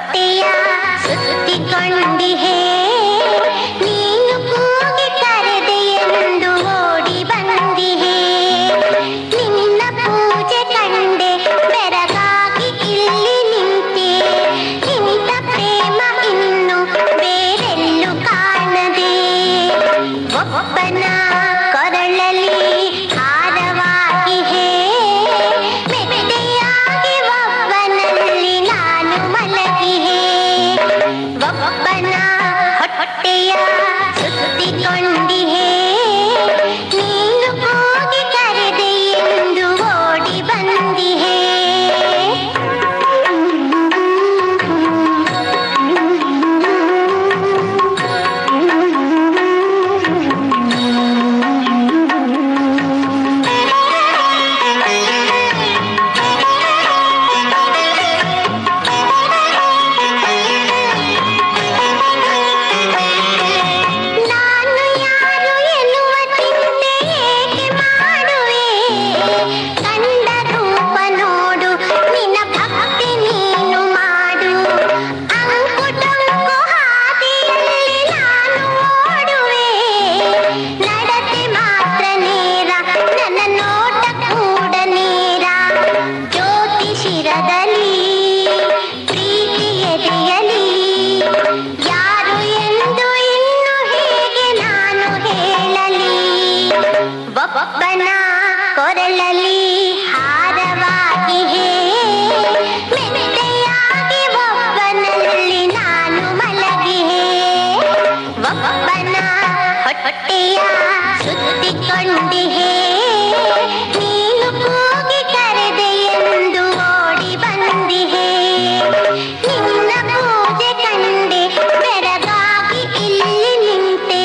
ಹೊಟ್ಟೆಯ ಸುತ್ತಿಕೊಂಡಿಹೆ ನೀನು ಕೂಗಿ ಕರೆದೆ ಎಂದು ಓಡಿ ಬಂದಿಹೆ ನಿನ್ನ ಪೂಜೆ ಕಂಡೆ ಬೆರಗಾಗಿ ಇಲ್ಲಿ ನಿಂತೆ ಇಂಥ ಪ್ರೇಮ ಇನ್ನು ಬೇರೆಲ್ಲೂ ಕಾಣದೆ ಒಬ್ಬನ ಕೊರಳಲ್ಲಿ ಹಾರವಾಗಿ ಮೆಟ್ಟೆಯಾಗಿ ಒಬ್ಬನಲ್ಲಿ ನಾನು ಮಲಗಿಹೆ ಒಬ್ಬನ ಹೊಟ್ಟೆಯ ಸುತ್ತಿಕೊಂಡಿಹೆ ನೀನು ಕೂಗಿ ಕರೆದೆ ಎಂದು ಓಡಿ ಬಂದಿಹೆ ಒಬ್ಬನ ಕೊರಳಲ್ಲಿ ಹಾರವಾಗಿ ಮೆಟ್ಟೆಯಾಗಿ ಒಬ್ಬನಲ್ಲಿ ನಾನು ಮಲಗಿಹೆ ಒಬ್ಬನ ಹೊಟ್ಟೆಯ ಸುತ್ತಿಕೊಂಡಿಹೆ ನೀನು ಕೂಗಿ ಕರೆದೆ ಎಂದು ಓಡಿ ಬಂದಿಹೆ ನಿನ್ನ ಪೂಜೆ ಕಂಡೆ ಬೆರಗಾಗಿ ಇಲ್ಲಿ ನಿಂತೆ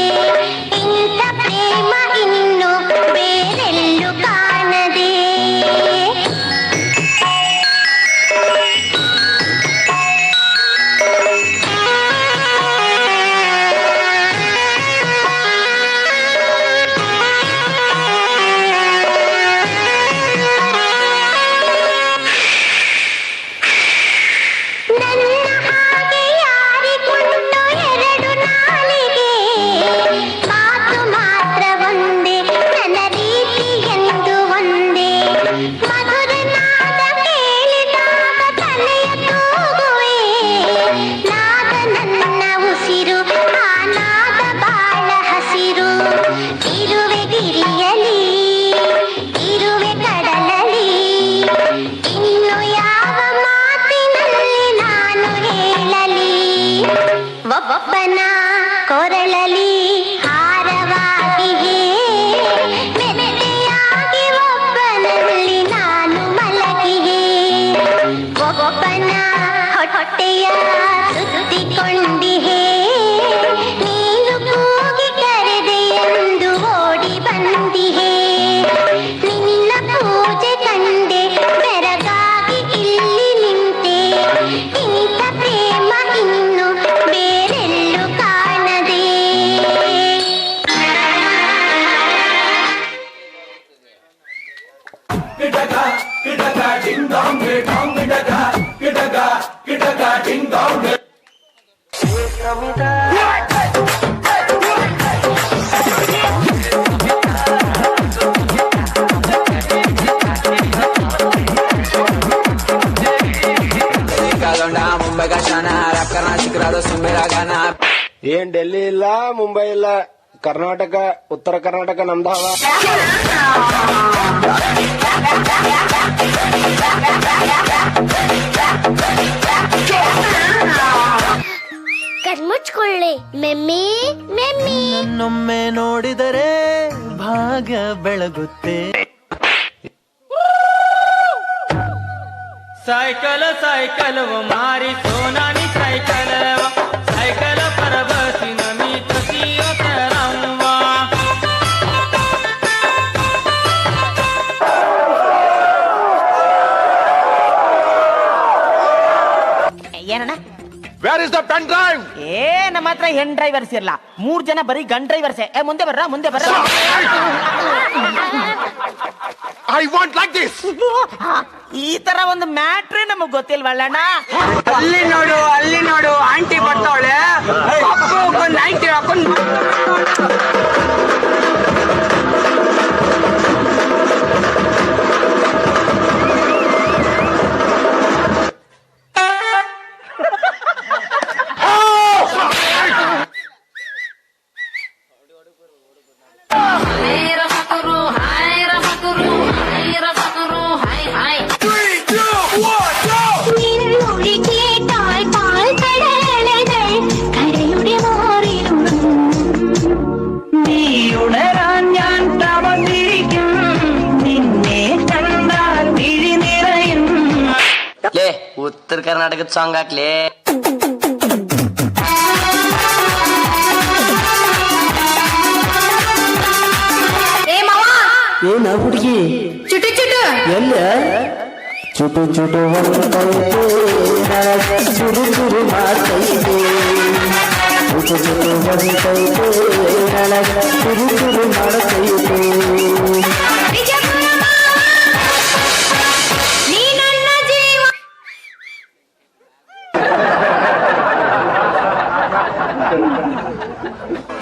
ಇಂಥ ಪ್ರೇಮ ಇನ್ನು ಬೇರೆಲ್ಲೂ ಕಾಣದೆ ಒಬ್ಬನ ಕೊರಳಲಿ ಹಾರವಾಗಿ ಮೆಟ್ಟೆಯಾಗಿ ಒಬ್ಬನಲ್ಲಿ ನಾನು ಮಲಗಿಹೆ ಒಬ್ಬನ ಹೊಟ್ಟೆಯ ಸುತ್ತಿಕೊಂಡಿಹೆ ನೀನು ಕೂಗಿ ಕರೆದೆ ಎಂದು ಓಡಿ ಬಂದಿಹೆ ನಿನ್ನ ಪೂಜೆ ಕಂಡೆ ಬೆರಗಾಗಿ ಇಲ್ಲಿ ನಿಂತೆ ಇಂಥ ಪ್ರೇಮ ಇನ್ನು ಬೇರೆಲ್ಲೂ ಕಾಣದೆ ಕಿಟಕ ಕಿಟಕ ಡಿಂಗ್ ಡಾಂಗ್ ಡಾಂಗ್ ಕಿಟಕ ಡಿಂಗ್ ಡಾಂಗ್ ಮುಂಬೈ का शाना रैप करना सिखा दो सुन मेरा गाना ಏನ್ ಡೆಲ್ಲಿ ಇಲ್ಲ ಮುಂಬೈ ಇಲ್ಲ ಕರ್ನಾಟಕ ಉತ್ತರ ಕರ್ನಾಟಕ ನಮ್ದಾವ ಕಣ್ಮುಚ್ಕೊಳ್ಳಿ ಮೆಮ್ಮಿ ಮೆಮ್ಮಿ ನನ್ನೊಮ್ಮೆ ನೋಡಿದರೆ ಭಾಗ್ಯ ಬೆಳಗುತ್ತೆ सायकल सायकल व मारी सोनानी सायकल सायकल पर बसीन मी कशी रामवा ಏನಣ್ಣ where is the pen drive ಏ ನಮ್ಮ ಹತ್ರ ಹೆಣ್ ಡ್ರೈವರ್ಸ್ ಇರಲ್ಲ 3 ಜನ ಬರೀ ಗನ್ ಡ್ರೈವರ್ಸೇ ಮುಂದೆ ಬರ್ರ I want like this. ಈ ತರ ಒಂದು ಮ್ಯಾಟ್ರೇ ನಮಗ್ ಗೊತ್ತಿಲ್ವಲ್ಲಣ್ಣ. ಅಲ್ಲಿ ನೋಡು ಆಂಟಿ ಬರ್ತಾವಳೆ ನೈಂಟಿ ಹಾಕೊಂಡು നിന്നൊഴി കേട്ടാൽ പാൽക്കടലകൾ കരയുടെ മാറിലുണരും. നീയുണരാൻ ഞാൻ തവന്നിരിക്കും, നിന്നെ കണ്ടാൽ വിഴി നിറയും. ಲೇ ಉತ್ತರ ಕರ್ನಾಟಕದ ಸಾಂಗ್ ಹಾಕ್ಲೇ. ಏನ ಹುಡುಗಿ ಚುಟು ಚುಟು ಎಲ್ಲ ಚುಟು ಚುಟು ಚುರು ಚುರು ಮಾಡ್ತೈತೆ, ಚುಟು ಚುಟು ಹೊರತೈತೆ ಚುರು ಚುರು ಮಾಡ್ತೈತೆ. ನೀ ನನ್ನ ಜೀವ.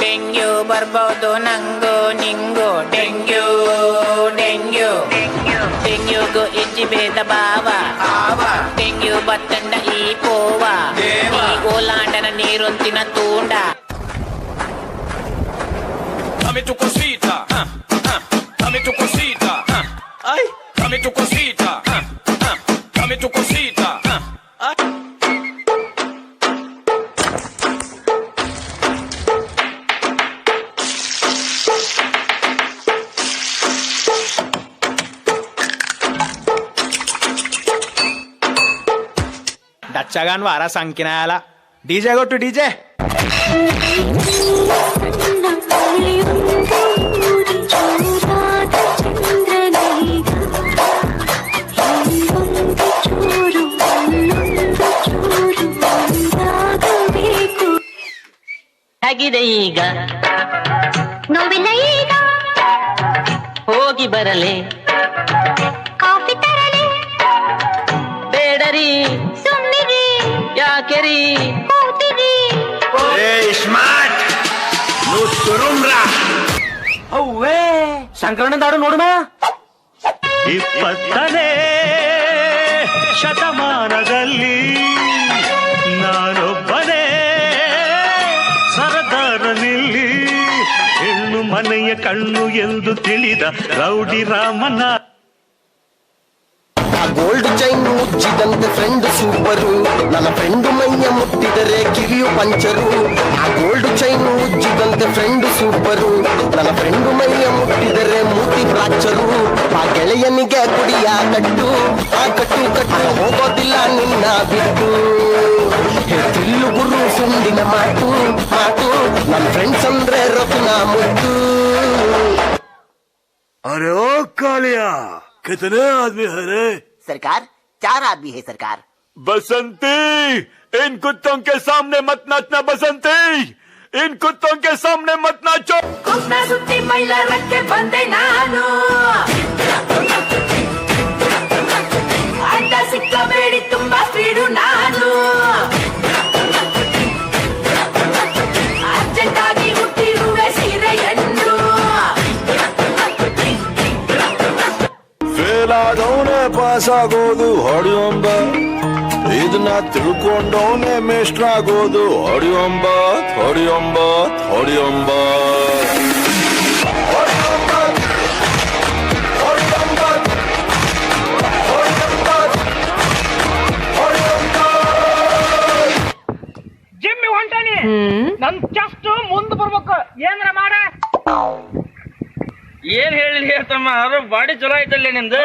ಡೆಂಗ್ಯೂ ಬರ್ಬೋದು ನಂಗು ನಿಂಗು, ಡೆಂಗ್ಯೂ ಡೆಂಗ್ಯೂಗೂ ಇಜ್ಜಿ ಭೇದ ಭಾವ, ಡೆಂಗ್ಯೂ ಬತ್ತಂಡ ಈ ಪೋವ, ಈ ಗೋಲಾಂಡನ ನೀರೊಂತಿನ ತೂಂಡ. Dame tu cosita, dame tu cosita, ay, dame tu cosita, dame tu cosita, ay. डच्चागान वारा संकिनायाला डीजे गो टू डीजे. ಆಗಿದೆ ಈಗ ನೋವಿಲ್ಲ ಈಗ, ಹೋಗಿ ಬರಲೆ, ಕಾಫಿ ತರಲಿ, ಬೇಡರಿ ಸುಮ್ನಿರಿ, ಯಾಕೆರಿ ಕೂತಿರಿ. ಅವ್ವೇ ಶಂಕರಣ್ಣದಾಡು ನೋಡುಮ. 20ನೇ ಶತಮಾನದಲ್ಲಿ ನಾನೊಬ್ಬನೇ ಸರದಾರನಿಲ್ಲಿ, ಹೆಣ್ಣು ಮನೆಯ ಕಣ್ಣು ಎಂದು ತಿಳಿದ ರೌಡಿ ರಾಮನ. ಗೋಲ್ಡ್ ಚೈನ್ ಮುಚ್ಚಿದಂತೆ ಫ್ರೆಂಡ್ ಸೂಪರು, ನನ್ನ ಫ್ರೆಂಡ್ ಮೈಯ ಮುಟ್ಟಿದರೆ ಕಿವಿಯು ಪಂಚರು. ಆ ಗೋಲ್ಡ್ ಚೈನ್ ಉಜ್ಜಿದಂತೆ ಫ್ರೆಂಡ್ ಸೂಪರು, ನನ್ನ ಫ್ರೆಂಡ್ ಮೈಯ ಮುಟ್ಟಿದರೆ ಮೂತಿ ಫ್ರಾಕ್ಚರು. ಆ ಗೆಳೆಯನಿಗೆ ಕುಡಿಯ ಕಟ್ಟು, ಆ ಕಟ್ಟು ಕಟ್ಟು ಹೋಗೋದಿಲ್ಲ ನಿನ್ನ ಬಿಟ್ಟು. ತಿಲ್ಲು ಗುರು ಸುಂಡಿನ ಮಾತು ಮಾತು, ನನ್ನ ಫ್ರೆಂಡ್ಸ್ ಅಂದ್ರೆ ರಫಿನ ಮುತ್ತು. अरे ओ कालिया, कितने आदमी है रे? सरकार 4 आदमी है सरकार. बसंती, इन कुत्तों के सामने मत नाचना बसंती, इन कुत्तों के सामने मत नाचो. ಕುಸ್ನ ಸುತ್ತಿ ಮೈಲಾರಕ್ಕೆ ಬಂದೆ ನಾನು, ಅಡ್ಡ ಸಿಕ್ಕಬೇಡಿ ತುಂಬಾ ಸ್ಪೀಡು ನಾನು, ಅರ್ಜೆಂಟಾಗಿ ಹುಟ್ಟಿರುವೆ ಸೀರೆಯನ್ನು. ಫೇಲ್ ಆದವನೇ ಪಾಸ್ ಆಗೋದು ಹೊಡಿಯೊಂಬ, ಇದನ್ನ ತಿಳ್ಕೊಂಡವನೇ ಮೇಷ್ಟ್ರ ಆಗೋದು ಹೊಡಿಯೊಂಬ ಹೊಡಿಯೊಂಬ ಹೊಡಿಯೊಂಬ. ಜಿಮ್ಮಿ ಹೊಂಟಾನಿ, ನನ್ ಚೆಸ್ಟ್ ಮುಂದ್ ಬರ್ಬೇಕು, ಏನ್ರ ಮಾಡ. ಏನ್ ಹೇಳಿ ಹೇಳ್ತಮ್ಮ, ಬಾಡಿ ಚಲೋ ಐತಲ್ಲ ನಿಂದು.